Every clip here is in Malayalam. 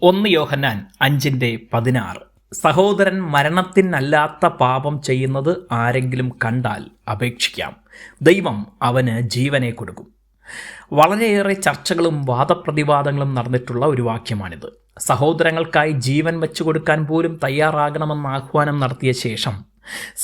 1 യോഹന്നാൻ 5:16 സഹോദരൻ മരണത്തിനല്ലാത്ത പാപം ചെയ്യുന്നത് ആരെങ്കിലും കണ്ടാൽ അപേക്ഷിക്കാം, ദൈവം അവന് ജീവനെ കൊടുക്കും. വളരെയേറെ ചർച്ചകളും വാദപ്രതിവാദങ്ങളും നടന്നിട്ടുള്ള ഒരു വാക്യമാണിത്. സഹോദരങ്ങൾക്കായി ജീവൻ വെച്ചു കൊടുക്കാൻ പോലും തയ്യാറാകണമെന്ന് ആഹ്വാനം നടത്തിയ ശേഷം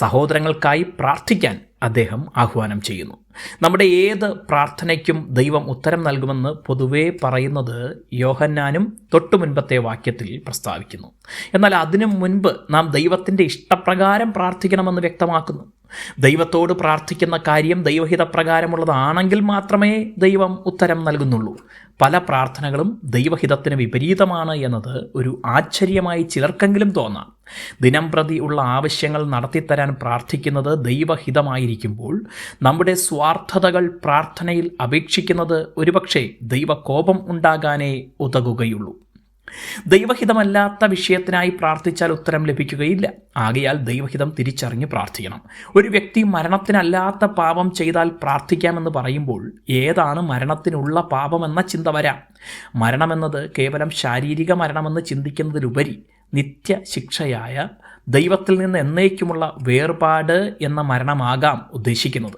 സഹോദരങ്ങൾക്കായി പ്രാർത്ഥിക്കാൻ അദ്ദേഹം ആഹ്വാനം ചെയ്യുന്നു. നമ്മുടെ ഏത് പ്രാർത്ഥനയ്ക്കും ദൈവം ഉത്തരം നൽകുമെന്ന് പൊതുവേ പറയുന്നത് യോഹന്നാനും തൊട്ടു മുൻപത്തെ വാക്യത്തിൽ പ്രസ്താവിക്കുന്നു. എന്നാൽ അതിനു മുൻപ് നാം ദൈവത്തിൻ്റെ ഇഷ്ടപ്രകാരം പ്രാർത്ഥിക്കണമെന്ന് വ്യക്തമാക്കുന്നു. ദൈവത്തോട് പ്രാർത്ഥിക്കുന്ന കാര്യം ദൈവഹിതപ്രകാരമുള്ളതാണെങ്കിൽ മാത്രമേ ദൈവം ഉത്തരം നൽകുന്നുള്ളൂ. പല പ്രാർത്ഥനകളും ദൈവഹിതത്തിന് വിപരീതമാണ് എന്നത് ഒരു ആശ്ചര്യമായി ചിലർക്കെങ്കിലും തോന്നാം. ദിനംപ്രതി ഉള്ള ആവശ്യങ്ങൾ നടത്തിത്തരാൻ പ്രാർത്ഥിക്കുന്നത് ദൈവഹിതമായിരിക്കുമ്പോൾ നമ്മുടെ സ്വാർത്ഥതകൾ പ്രാർത്ഥനയിൽ അപേക്ഷിക്കുന്നത് ഒരുപക്ഷെ ദൈവകോപം ഉണ്ടാകാനേ ഉതകുകയുള്ളൂ. ദൈവഹിതമല്ലാത്ത വിഷയത്തിനായി പ്രാർത്ഥിച്ചാൽ ഉത്തരം ലഭിക്കുകയില്ല. ആകയാൽ ദൈവഹിതം തിരിച്ചറിഞ്ഞ് പ്രാർത്ഥിക്കണം. ഒരു വ്യക്തി മരണത്തിനല്ലാത്ത പാപം ചെയ്താൽ പ്രാർത്ഥിക്കാമെന്ന് പറയുമ്പോൾ ഏതാണ് മരണത്തിനുള്ള പാപമെന്ന ചിന്ത വരാം. മരണമെന്നത് കേവലം ശാരീരിക മരണമെന്ന് ചിന്തിക്കുന്നതിലുപരി നിത്യശിക്ഷയായ ദൈവത്തിൽ നിന്ന് എന്നേക്കുമുള്ള വേർപാട് എന്ന മരണമാകാം ഉദ്ദേശിക്കുന്നത്.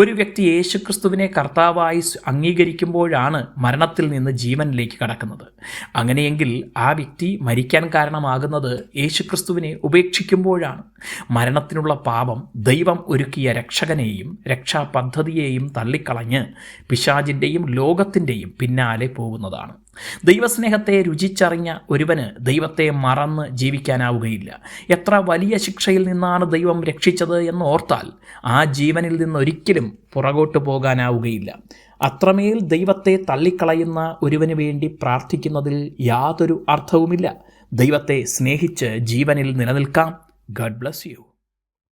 ഒരു വ്യക്തി യേശുക്രിസ്തുവിനെ കർത്താവായി അംഗീകരിക്കുമ്പോഴാണ് മരണത്തിൽ നിന്ന് ജീവനിലേക്ക് കടക്കുന്നത്. അങ്ങനെയെങ്കിൽ ആ വ്യക്തി മരിക്കാൻ കാരണമാകുന്നത് യേശുക്രിസ്തുവിനെ ഉപേക്ഷിക്കുമ്പോഴാണ്. മരണത്തിനുള്ള പാപം ദൈവം ഒരുക്കിയ രക്ഷകനെയും രക്ഷാപദ്ധതിയെയും തള്ളിക്കളഞ്ഞ് പിശാചിൻ്റെയും ലോകത്തിൻ്റെയും പിന്നാലെ പോകുന്നതാണ്. ദൈവസ്നേഹത്തെ രുചിച്ചറിഞ്ഞ ഒരുവന് ദൈവത്തെ മറന്ന് ജീവിക്കാനാവുകയില്ല. എത്ര വലിയ ശിക്ഷയിൽ നിന്നാണ് ദൈവം രക്ഷിച്ചത് എന്ന് ഓർത്താൽ ആ ജീവനിൽ നിന്നൊരിക്കലും പുറകോട്ട് പോകാനാവുകയില്ല. അത്രമേൽ ദൈവത്തെ തള്ളിക്കളയുന്ന ഒരുവന് വേണ്ടി പ്രാർത്ഥിക്കുന്നതിൽ യാതൊരു അർത്ഥവുമില്ല. ദൈവത്തെ സ്നേഹിച്ച് ജീവനിൽ നിലനിൽക്കാം. God bless you.